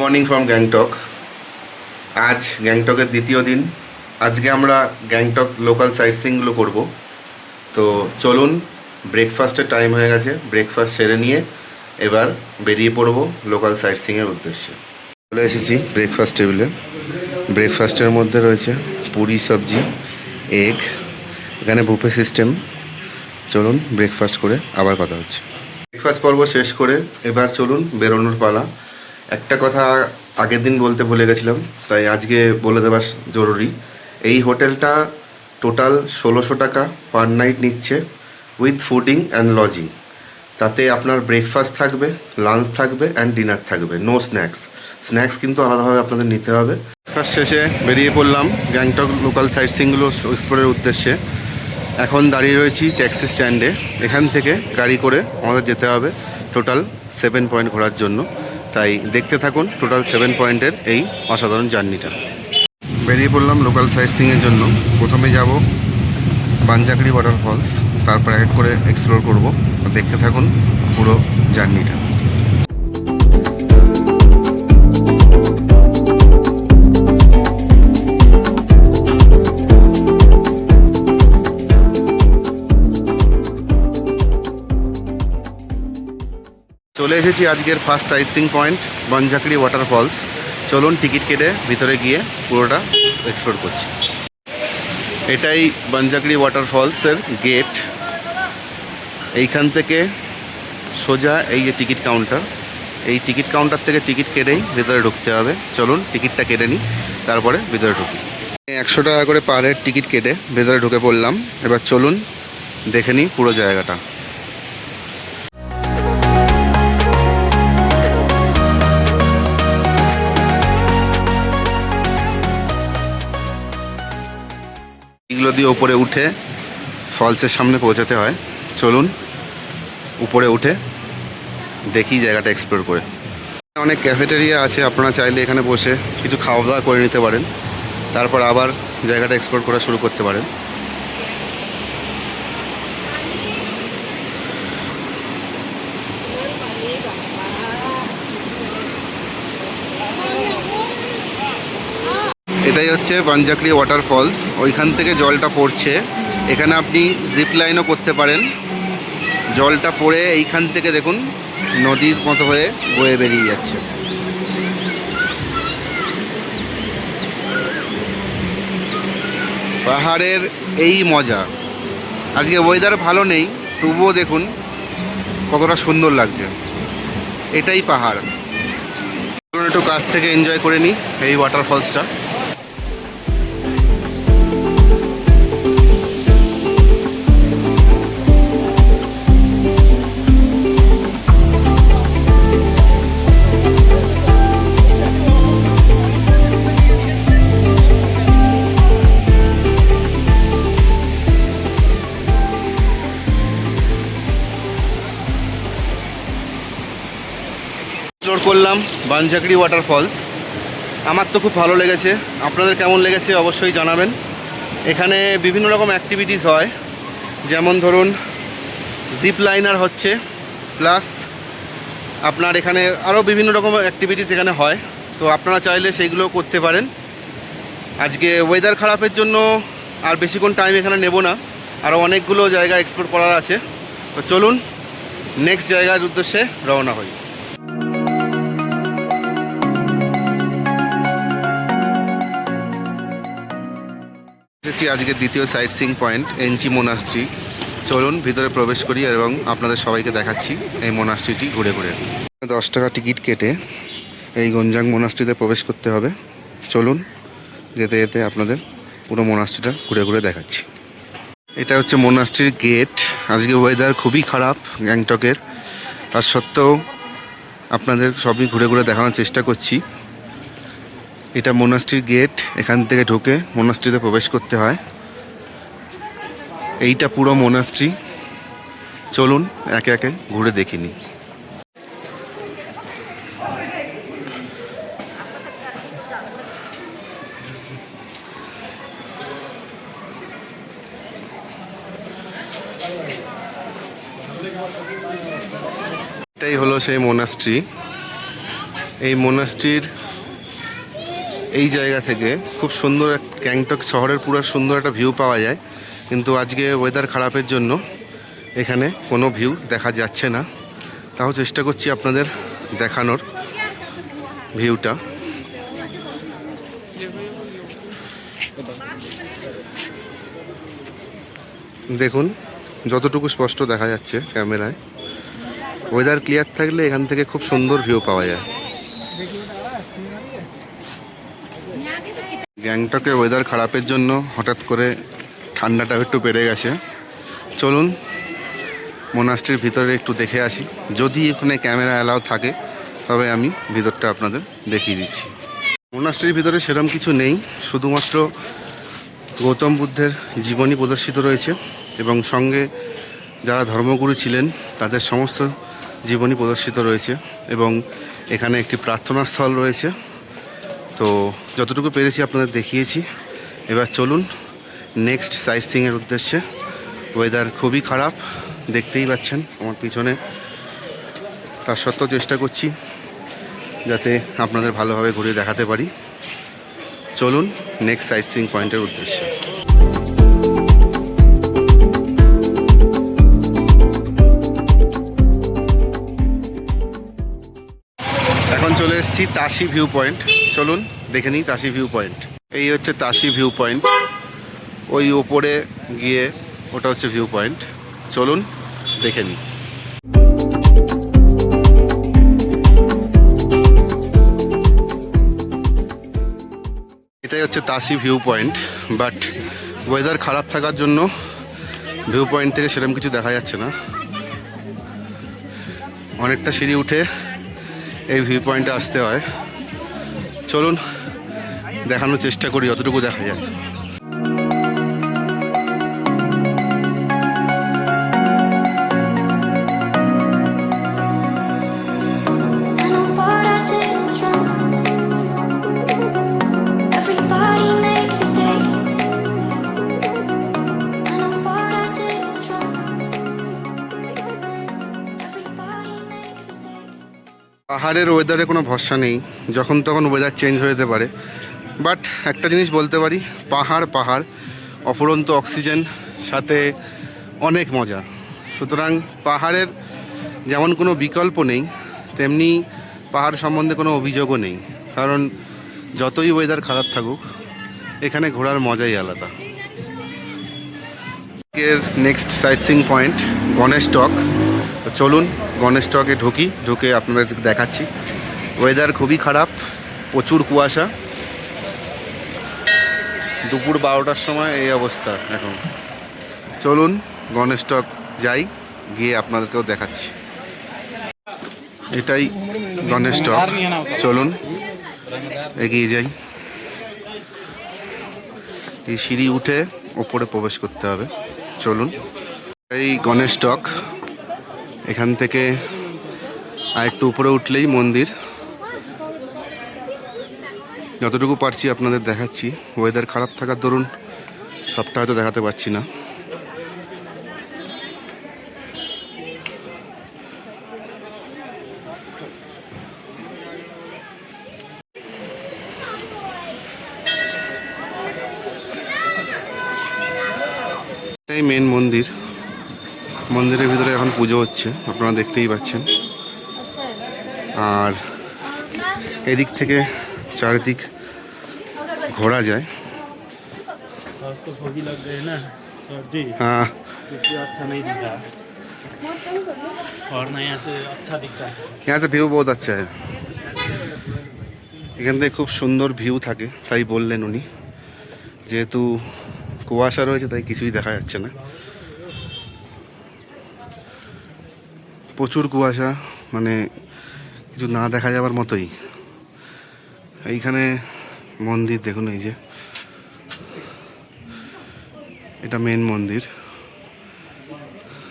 Morning from Gangtok. আজ গ্যাংটকের দ্বিতীয় দিন। আজকে আমরা গ্যাংটক লোকাল সাইট সিইংগুলো করব। তো চলুন, ব্রেকফাস্টের টাইম হয়ে গেছে। ব্রেকফাস্ট সেরে নিয়ে এবার বেরিয়ে পড়ব লোকাল সাইট সিইংয়ের উদ্দেশ্যে। চলে এসেছি ব্রেকফাস্ট টেবিলে। ব্রেকফাস্টের মধ্যে রয়েছে পুরি, সবজি, এগ। এখানে বুফে সিস্টেম। চলুন ব্রেকফাস্ট করে আবার কথা হচ্ছে। ব্রেকফাস্ট পর্ব শেষ করে এবার চলুন বেরোনোর পালা। একটা কথা আগের দিন বলতে ভুলে গেছিলাম, তাই আজকে বলে দেওয়া জরুরি। এই হোটেলটা টোটাল 1600 টাকা পার নাইট নিচ্ছে, উইথ ফুডিং অ্যান্ড লজিং। তাতে আপনার ব্রেকফাস্ট থাকবে, লাঞ্চ থাকবে অ্যান্ড ডিনার থাকবে, নো স্ন্যাক্স। স্ন্যাক্স কিন্তু আলাদাভাবে আপনাদের নিতে হবে। ব্রেকফাস্ট শেষে বেরিয়ে পড়লাম গ্যাংটক লোকাল সাইট সিইংগুলো এক্সপ্লোরের উদ্দেশ্যে। এখন দাঁড়িয়ে রয়েছি ট্যাক্সি স্ট্যান্ডে। এখান থেকে গাড়ি করে আমাদের যেতে হবে টোটাল 7 পয়েন্ট ঘোরার জন্য। তাই দেখতে থাকুন টোটাল 7 পয়েন্টের এই অসাধারণ জার্নিটা। বেরিয়ে পড়লাম লোকাল সাইট সিইংয়ের জন্য। প্রথমে যাব বাঞ্জাকড়ি ওয়াটারফলস, তারপর এক করে এক্সপ্লোর করব। দেখতে থাকুন পুরো জার্নিটা। চলে এসেছি আজকের first sightseeing point, Banjakari waterfalls. চলুন টিকিট কেটে ভিতরে গিয়ে পুরোটা এক্সপ্লোর করছি। এটাই বাঞ্জাকড়ি ওয়াটারফলসের গেট। এইখান থেকে সোজা এই যে টিকিট কাউন্টার, এই টিকিট কাউন্টার থেকে টিকিট কেটেই ভেতরে ঢুকতে হবে। চলুন টিকিটটা কেটে নিই, তারপরে ভেতরে ঢুকি। 100 টাকা করে পার হেড টিকিট কেটে ভেতরে ঢুকে পড়লাম। এবার চলুন দেখে নিই পুরো জায়গাটা। এগুলো দিয়ে উপরে উঠে ফলসের সামনে পৌঁছাতে হয়। চলুন উপরে উঠে দেখি জায়গাটা এক্সপ্লোর করে। অনেক ক্যাফেটেরিয়া আছে, আপনারা চাইলে এখানে বসে কিছু খাওয়া দাওয়া করে নিতে পারেন, তারপর আবার জায়গাটা এক্সপ্লোর করা শুরু করতে পারেন। এটাই হচ্ছে বাঞ্জাকড়ি ওয়াটারফলস। ওইখান থেকে জলটা পড়ছে। এখানে আপনি জিপ লাইনও করতে পারেন। জলটা পড়ে এইখান থেকে দেখুন নদীর মতো হয়ে বয়ে বেরিয়ে যাচ্ছে। পাহাড়ের এই মজা। আজকে ওয়েদার ভালো নেই, তবুও দেখুন কতটা সুন্দর লাগছে। এটাই পাহাড়। একটু কাছ থেকে এনজয় করে নিই এই ওয়াটারফলসটা। এক্সপ্লোর করলাম বাঞ্জাকড়ি ওয়াটারফলস। আমার তো খুব ভালো লেগেছে। আপনাদের কেমন লেগেছে অবশ্যই জানাবেন। এখানে বিভিন্ন রকম অ্যাক্টিভিটিস হয়, যেমন ধরুন জিপ লাইনার হচ্ছে, প্লাস আপনার এখানে আরও বিভিন্ন রকম অ্যাক্টিভিটিস এখানে হয়। তো আপনারা চাইলে সেইগুলো করতে পারেন। আজকে ওয়েদার খারাপের জন্য আর বেশিক্ষণ টাইম এখানে নেব না, আরও অনেকগুলো জায়গা এক্সপ্লোর করার আছে। তো চলুন নেক্সট জায়গার উদ্দেশ্যে রওনা হই। আজকে দ্বিতীয় sightseeing point Enchey monastery. চলুন ভিতরে প্রবেশ করি এবং আপনাদের সবাইকে দেখাচ্ছি এই মোনাস্ট্রিটি ঘুরে ঘুরে। 10 টাকা টিকিট কেটে এই গঞ্জাং মোনাস্ট্রিতে প্রবেশ করতে হবে। চলুন যেতে যেতে আপনাদের পুরো মোনাস্ট্রিটা ঘুরে ঘুরে দেখাচ্ছি। এটা হচ্ছে মোনাস্ট্রির গেট। আজকে ওয়েদার খুবই খারাপ গ্যাংটকের, তার সত্ত্বেও আপনাদের সবই ঘুরে ঘুরে দেখানোর চেষ্টা করছি। এটা মোনাস্ট্রির গেট। এখান থেকে ঢুকে মোনাস্ট্রিতে প্রবেশ করতে হয়। এইটা পুরো মোনাস্ট্রি। চলুন একে একে ঘুরে দেখে নিই। এটাই হলো সেই মোনাস্ট্রি। এই মোনাস্ট্রির এই জায়গা থেকে খুব সুন্দর গ্যাংটক শহরের পুরো সুন্দর একটা ভিউ পাওয়া যায়, কিন্তু আজকে ওয়েদার খারাপের জন্য এখানে কোনো ভিউ দেখা যাচ্ছে না। তাও চেষ্টা করছি আপনাদের দেখানোর ভিউটা। দেখুন যতটুকু স্পষ্ট দেখা যাচ্ছে ক্যামেরায়, ওয়েদার ক্লিয়ার থাকলে এখান থেকে খুব সুন্দর ভিউ পাওয়া যায়। গ্যাংটকে ওয়েদার খারাপের জন্য হঠাৎ করে ঠান্ডাটা একটু বেড়ে গেছে। চলুন মোনাস্ট্রির ভিতরে একটু দেখে আসি, যদি এখানে ক্যামেরা অ্যালাউ থাকে তবে আমি ভিতরটা আপনাদের দেখিয়ে দিচ্ছি। মোনাস্ট্রির ভিতরে সেরকম কিছু নেই, শুধুমাত্র গৌতম বুদ্ধের জীবনী প্রদর্শিত রয়েছে এবং সঙ্গে যারা ধর্মগুরু ছিলেন তাদের সমস্ত জীবনী প্রদর্শিত রয়েছে, এবং এখানে একটি প্রার্থনা স্থল রয়েছে। তো যতটুকু পেরেছি আপনাদের দেখিয়েছি। এবার চলুন নেক্সট সাইট সিইংয়ের উদ্দেশ্যে। ওয়েদার খুবই খারাপ, দেখতেই পাচ্ছেন আমার পিছনে, তার সত্ত্বেও চেষ্টা করছি যাতে আপনাদের ভালোভাবে ঘুরে দেখাতে পারি। চলুন নেক্সট সাইট সিইং পয়েন্টের উদ্দেশ্যে। এখন চলে এসেছি তাশি ভিউ পয়েন্ট। চলুন দেখে নিই তাশি ভিউ পয়েন্ট। এই হচ্ছে তাশি ভিউ পয়েন্ট, ওই ওপরে গিয়ে ওটা হচ্ছে ভিউ পয়েন্ট। চলুন দেখে নিই। এটাই হচ্ছে Tashi view point, but weather খারাপ থাকার জন্য ভিউ পয়েন্ট থেকে সেরকম কিছু দেখা যাচ্ছে না। অনেকটা সিঁড়ি উঠে এই ভিউ পয়েন্টে আসতে হয়। চলুন দেখানোর চেষ্টা করি যতটুকু দেখা যায়। পাহাড়ের ওয়েদারে কোনো ভরসা নেই, যখন তখন ওয়েদার চেঞ্জ হয়ে যেতে পারে। বাট একটা জিনিস বলতে পারি, পাহাড় পাহাড়, অফুরন্ত অক্সিজেন, সাথে অনেক মজা। সুতরাং পাহাড়ের যেমন কোনো বিকল্প নেই, তেমনি পাহাড় সম্বন্ধে কোনো অভিযোগও নেই, কারণ যতই ওয়েদার খারাপ থাকুক এখানে ঘোরার মজাই আলাদা। এর next sightseeing point Ganesh Tok. চলুন গণেশ টকে ঢুকে আপনাদের দেখাচ্ছি। ওয়েদার খুবই খারাপ, প্রচুর কুয়াশা, দুপুর 12টার সময় এই অবস্থা এখন। চলুন গণেশ টক যাই, গিয়ে আপনাদেরকেও দেখাচ্ছি। এটাই গণেশ টক, চলুন এগিয়ে যাই। এই সিঁড়ি উঠে ওপরে প্রবেশ করতে হবে। চলুন এই গণেশ টক, এখান থেকে আরেকটু উপরে উঠলেই মন্দির। যতটুকু পারছি আপনাদের দেখাচ্ছি। ওয়েদার খারাপ থাকার দরুন সবটা হয়তো দেখাতে পারছি না। এটাই মেন মন্দির। মন্দিরের ভিতরে এখন পুজো হচ্ছে, আপনারা দেখতেই পাচ্ছেন। আর এদিক থেকে চারিদিক ঘোরা যায়। হ্যাঁ, यहाँ से ভিউ বহুত আচ্ছা है। এখান থেকে খুব সুন্দর ভিউ থাকে, তাই বললেন উনি। যেহেতু কুয়াশা রয়েছে তাই কিছুই দেখা যাচ্ছে না, প্রচুর কুয়াশা, মানে কিছু না দেখা যাবার মতোই। এইখানে মন্দির দেখুন, এই যে এটা মেন মন্দির,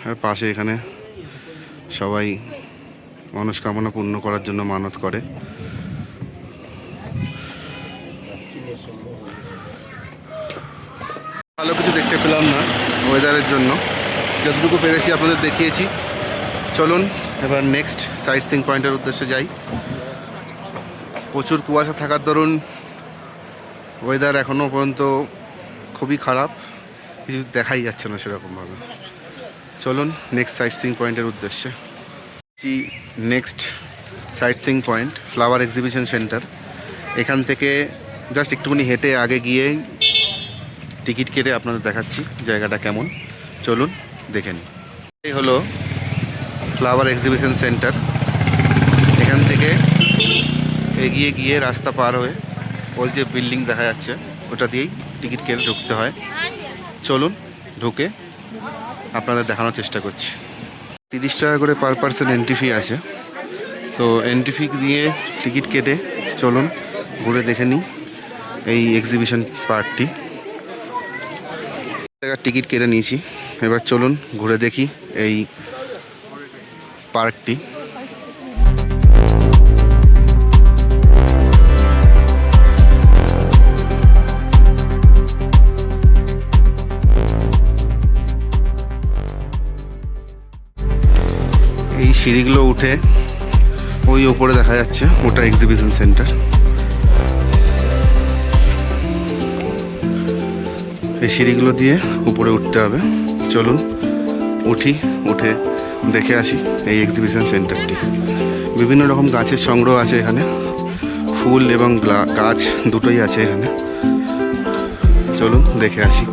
আর পাশে এখানে সবাই মনস্কামনা পূর্ণ করার জন্য মানত করে। ভালো কিছু দেখতে পেলাম না ওয়েদারের জন্য, যতটুকু পেরেছি আপনাদের দেখিয়েছি। চলুন এবার নেক্সট সাইট সিইং পয়েন্টের উদ্দেশ্যে যাই। প্রচুর কুয়াশা থাকার দরুন ওয়েদার এখনও পর্যন্ত খুবই খারাপ, কিছু দেখাই যাচ্ছে না সেরকমভাবে। চলুন নেক্সট সাইট সিইং পয়েন্টের উদ্দেশ্যে। Next sightseeing point flower exhibition centre. এখান থেকে জাস্ট একটুখানি হেঁটে আগে গিয়েই টিকিট কেটে আপনাদের দেখাচ্ছি জায়গাটা কেমন। চলুন দেখে নিই। এই হলো ফ্লাওয়ার এক্সিবিশন সেন্টার। এখান থেকে এগিয়ে গিয়ে রাস্তা পার হয়ে ওই যে বিল্ডিং দেখা যাচ্ছে ওটা দিয়েই টিকিট কেটে ঢুকতে হয়। চলুন ঢুকে আপনাদের দেখানোর চেষ্টা করছি। 30 টাকা করে পার পার্সন এন্ট্রি ফি আছে। তো এন্ট্রি ফি দিয়ে টিকিট কেটে চলুন ঘুরে দেখে নিই এই এক্সিবিশন পার্কটি। টিকিট কেটে নিয়েছি, এবার চলুন ঘুরে দেখি এই পার্কটি। এই সিঁড়িগুলো উঠে ওই ওপরে দেখা যাচ্ছে ওটা এক্সিবিশন সেন্টার। এই সিঁড়িগুলো দিয়ে উপরে উঠতে হবে। চলুন উঠি, উঠে দেখে আসি এই এক্সিবিশন সেন্টারটি। বিভিন্ন রকম গাছের সংগ্রহ আছে এখানে, ফুল এবং গাছ দুটোই আছে এখানে। চলুন দেখে আসি।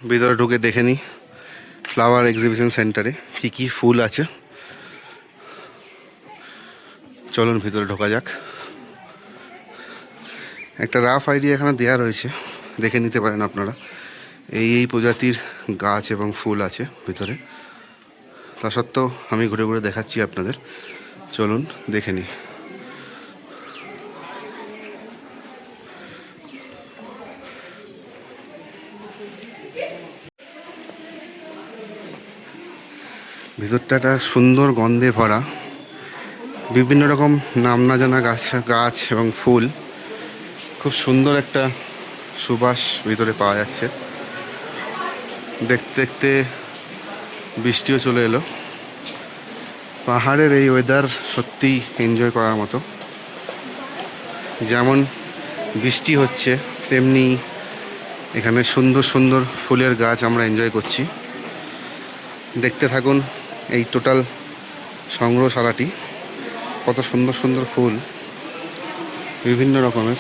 ভিতরে ঢুকে দেখে নিই ফ্লাওয়ার এক্সিবিশন সেন্টারে কী কী ফুল আছে। চলুন ভিতরে ঢোকা যাক। একটা রাফ আইডিয়া এখানে দেওয়া রয়েছে, দেখে নিতে পারেন আপনারা। এই প্রজাতির গাছ এবং ফুল আছে ভিতরে। তা সত্ত্বেও আমি ঘুরে ঘুরে দেখাচ্ছি আপনাদের। চলুন দেখে নিই। ভিতরটা একটা সুন্দর গন্ধে ভরা, বিভিন্ন রকম নাম না জানা গাছ এবং ফুল। খুব সুন্দর একটা সুবাস ভিতরে পাওয়া যাচ্ছে। দেখতে দেখতে বৃষ্টিও চলে এলো। পাহাড়ের এই ওয়েদার সত্যিই এনজয় করার মতো। যেমন বৃষ্টি হচ্ছে তেমনি এখানে সুন্দর সুন্দর ফুলের গাছ আমরা এনজয় করছি। দেখতে থাকুন এই টোটাল সংগ্রহশালাটি। কত সুন্দর সুন্দর ফুল বিভিন্ন রকমের।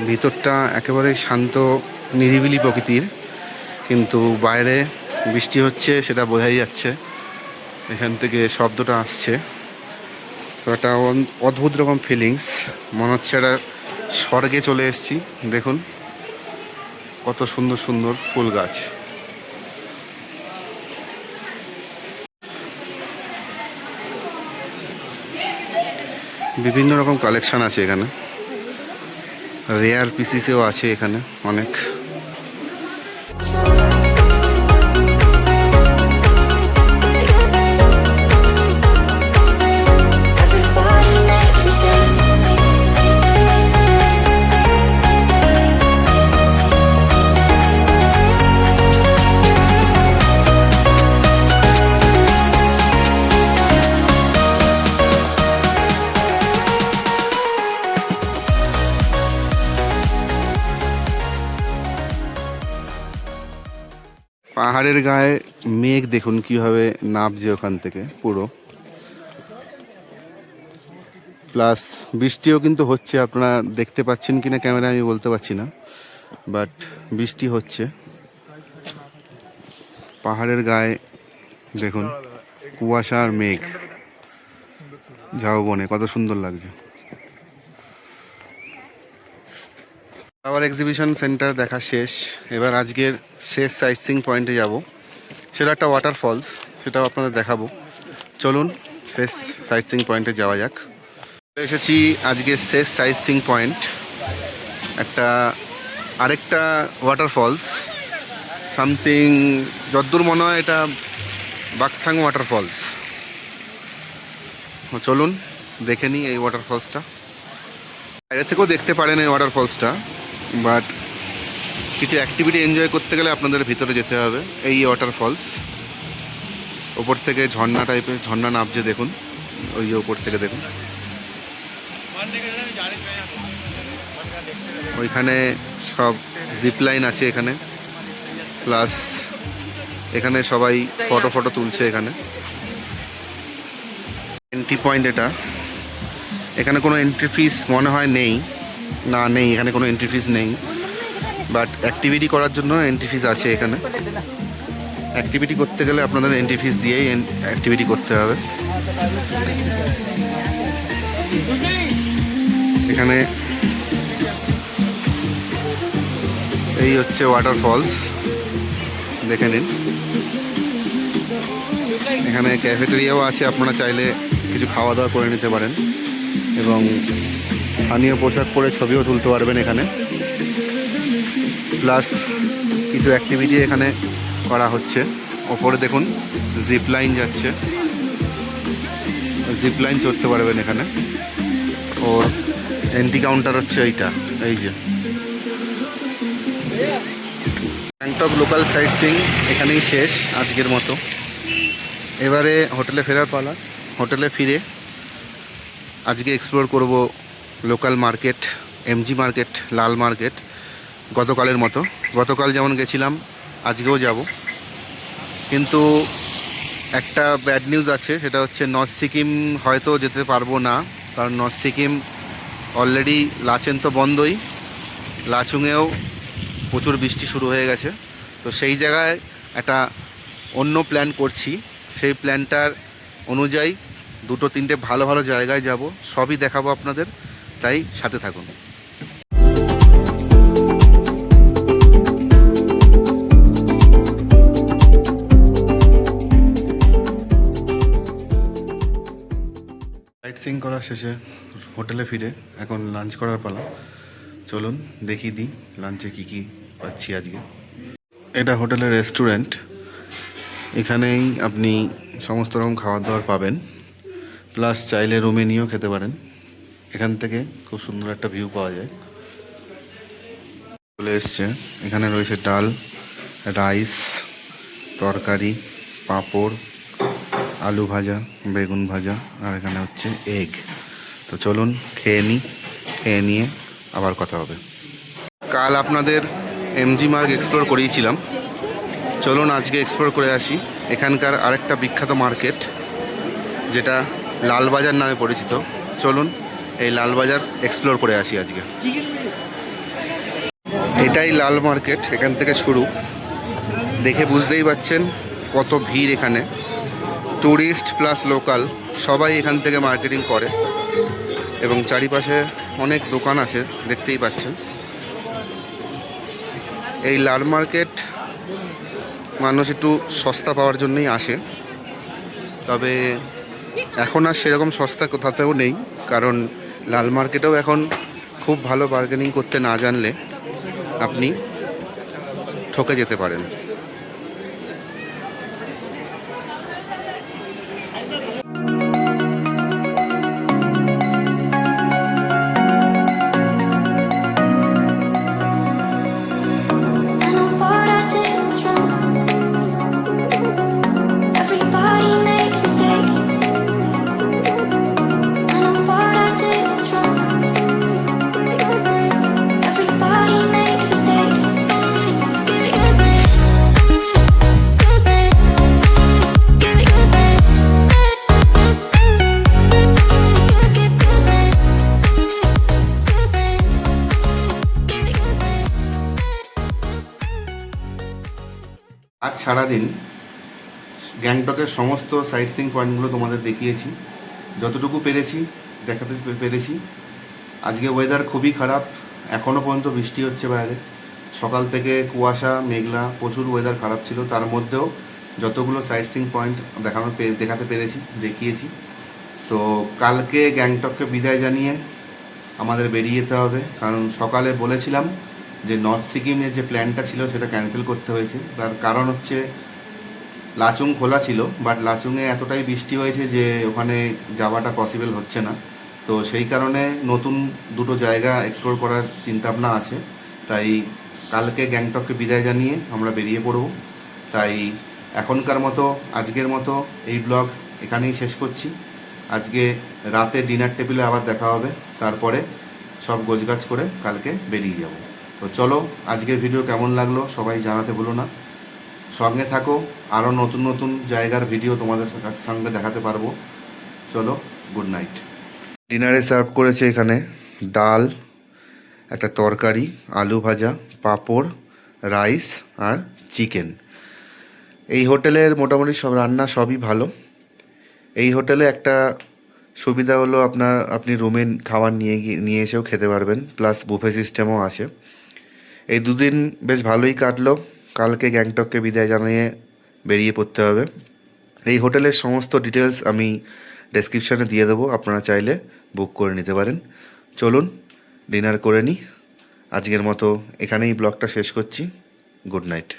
ভিতরটা একেবারে শান্ত নিরিবিলি প্রকৃতির, কিন্তু বাইরে বৃষ্টি হচ্ছে সেটা বোঝাই যাচ্ছে। এখান থেকে শব্দটা আসছে, তো একটা অদ্ভুত রকম ফিলিংস, মনে হচ্ছে একটা স্বর্গে চলে এসেছি। দেখুন কত সুন্দর সুন্দর ফুল গাছ। বিভিন্ন রকম কালেকশন আছে এখানে, রেয়ার পিসিসেও আছে এখানে অনেক। পাহাড়ের গায়ে মেঘ দেখুন কিভাবে নামছে ওখান থেকে পুরো, প্লাস বৃষ্টিও কিন্তু হচ্ছে। আপনারা দেখতে পাচ্ছেন কিনা ক্যামেরা আমি বলতে পারছি না, বাট বৃষ্টি হচ্ছে। পাহাড়ের গায়ে দেখুন কুয়াশা আর মেঘ, ঝাউবনে কত সুন্দর লাগছে। ফ্লাওয়ার এক্সিবিশন সেন্টার দেখা শেষ। এবার আজকের শেষ সাইট সিইং পয়েন্টে যাব, সেটা একটা ওয়াটারফলস, সেটাও আপনাদের দেখাবো। চলুন শেষ সাইট সিইং পয়েন্টে যাওয়া যাক। এসেছি আজকের শেষ সাইট সিইং পয়েন্ট, একটা আরেকটা ওয়াটারফলস, সামথিং যদ্দূর মনে হয় এটা বাকথাং ওয়াটারফলস। চলুন দেখে নিই এই ওয়াটারফলসটা। বাইরে থেকেও দেখতে পারেন এই ওয়াটারফলসটা, বাট কিছু অ্যাক্টিভিটি এনজয় করতে গেলে আপনাদের ভিতরে যেতে হবে। এই ওয়াটারফলস ওপর থেকে ঝর্ণা টাইপের, ঝর্ণা নামছে দেখুন, ওই যে ওপর থেকে দেখুন। ওইখানে সব জিপ লাইন আছে এখানে, প্লাস এখানে সবাই ফটো তুলছে। এখানে এন্ট্রি পয়েন্ট এটা, এখানে কোনো এন্ট্রি ফিস মনে হয় নেই, না নেই, এখানে কোনো এন্ট্রি ফিস নেই, বাট অ্যাক্টিভিটি করার জন্য এন্ট্রি ফিস আছে এখানে। অ্যাক্টিভিটি করতে গেলে আপনাদের এন্ট্রি ফিস দিয়েই অ্যাক্টিভিটি করতে হবে। এখানে এই হচ্ছে ওয়াটারফলস, দেখে নিন। এখানে ক্যাফেটেরিয়াও আছে, আপনারা চাইলে কিছু খাওয়া দাওয়া করে নিতে পারেন এবং স্থানীয় পোশাক পরে ছবিও তুলতে পারবেন এখানে। প্লাস কিছু অ্যাক্টিভিটি এখানে করা হচ্ছে। ওপরে দেখুন জিপ লাইন যাচ্ছে, জিপ লাইন চড়তে পারবেন এখানে। ওর এন্ট্রি কাউন্টার হচ্ছে এইটা, এই যে। গ্যাংটক লোকাল সাইট সিইং এখানেই শেষ আজকের মতো। এবারে হোটেলে ফেরার পালা। হোটেলে ফিরে আজকে এক্সপ্লোর করব লোকাল মার্কেট, এমজি মার্কেট, লাল মার্কেট, গতকালের মতো। গতকাল যেমন গেছিলাম আজকেও যাব, কিন্তু একটা ব্যাড নিউজ আছে, সেটা হচ্ছে নর্থ সিকিম হয়তো যেতে পারবো না, কারণ নর্থ সিকিম অলরেডি লাচেন তো বন্ধই, লাচুংয়েও প্রচুর বৃষ্টি শুরু হয়ে গেছে। তো সেই জায়গায় একটা অন্য প্ল্যান করছি, সেই প্ল্যানটার অনুযায়ী দুটো তিনটে ভালো ভালো জায়গায় যাব, সবই দেখাবো আপনাদের, তাই সাথে থাকুন। সাইট সিইং করা শেষে হোটেলে ফিরে এখন লাঞ্চ করার পালা। চলুন দেখিয়ে দিই লাঞ্চে কী কী পাচ্ছি আজকে। এটা হোটেলের রেস্টুরেন্ট, এখানেই আপনি সমস্ত রকম খাবার দাবার পাবেন, প্লাস চাইলে রুমে নিয়েও খেতে পারেন। এখান থেকে খুব সুন্দর একটা ভিউ পাওয়া যায়। চলে এসছে, এখানে রয়েছে ডাল, রাইস, তরকারি, পাঁপড়, আলু ভাজা, বেগুন ভাজা, আর এখানে হচ্ছে এগ। তো চলুন খেয়ে নিই, খেয়ে নিয়ে আবার কথা হবে। কাল আপনাদের এমজি মার্গ এক্সপ্লোর করিয়েছিলাম, চলুন আজকে এক্সপ্লোর করে আসি এখানকার আরেকটা বিখ্যাত মার্কেট, যেটা লালবাজার নামে পরিচিত। চলুন এই লালবাজার এক্সপ্লোর করে আসি আজকে। এটাই লাল মার্কেট, এখান থেকে শুরু। দেখে বুঝতেই পারছেন কত ভিড় এখানে। ট্যুরিস্ট প্লাস লোকাল সবাই এখান থেকে মার্কেটিং করে, এবং চারিপাশে অনেক দোকান আছে দেখতেই পাচ্ছেন। এই লাল মার্কেট মানুষ একটু সস্তা পাওয়ার জন্যই আসে, তবে এখন আর সেরকম সস্তা কোথাতেও নেই, কারণ লাল মার্কেটেও এখন খুব ভালো বার্গেনিং করতে না জানলে আপনি ঠকে যেতে পারেন। আজ সারাদিন গ্যাংটকের সমস্ত সাইট সিইং পয়েন্টগুলো তোমাদের দেখিয়েছি, যতটুকু পেরেছি দেখাতে পেরেছি। আজকে ওয়েদার খুবই খারাপ, এখনও পর্যন্ত বৃষ্টি হচ্ছে বাইরে। সকাল থেকে কুয়াশা মেঘলা, প্রচুর ওয়েদার খারাপ ছিল, তার মধ্যেও যতগুলো সাইট সিইং পয়েন্ট দেখাতে পেরেছি, দেখিয়েছি। তো কালকে গ্যাংটককে বিদায় জানিয়ে আমাদের বেরিয়ে যেতে হবে, কারণ সকালে বলেছিলাম যে নর্থ সিকিমের যে প্ল্যানটা ছিল সেটা ক্যান্সেল করতে হয়েছে। তার কারণ হচ্ছে লাচুং খোলা ছিল, বাট লাচুংয়ে এতটাই বৃষ্টি হয়েছে যে ওখানে যাওয়াটা পসিবল হচ্ছে না। তো সেই কারণে নতুন দুটো জায়গা এক্সপ্লোর করার চিন্তাভাবনা আছে। তাই কালকে গ্যাংটককে বিদায় জানিয়ে আমরা বেরিয়ে পড়ব। তাই এখনকার মতো, আজকের মতো এই ব্লগ এখানেই শেষ করছি। আজকে রাতে ডিনার টেবিলে আবার দেখা হবে, তারপরে সব গোছগাছ করে কালকে বেরিয়ে যাব। তো চলো, আজকের ভিডিও কেমন লাগলো সবাই জানাতে ভুলো না। সঙ্গে থাকো, আরও নতুন নতুন জায়গার ভিডিও তোমাদের সঙ্গে দেখাতে পারবো। চলো, গুড নাইট। ডিনারে সার্ভ করেছে এখানে ডাল, একটা তরকারি, আলু ভাজা, পাঁপড়, রাইস আর চিকেন। এই হোটেলের মোটামুটি সব রান্না সবই ভালো। এই হোটেলে একটা সুবিধা হলো আপনি রুমে খাবার নিয়ে এসেও খেতে পারবেন, প্লাস বুফে সিস্টেমও আছে। এই দুদিন বেশ ভালোই কাটলো। কালকে গ্যাংটককে বিদায় জানিয়ে বেরিয়ে পড়তে হবে। এই হোটেলের সমস্ত ডিটেলস আমি ডেসক্রিপশানে দিয়ে দেবো, আপনারা চাইলে বুক করে নিতে পারেন। চলুন ডিনার করে নিই। আজকের মতো এখানেই ব্লগটা শেষ করছি। Good night.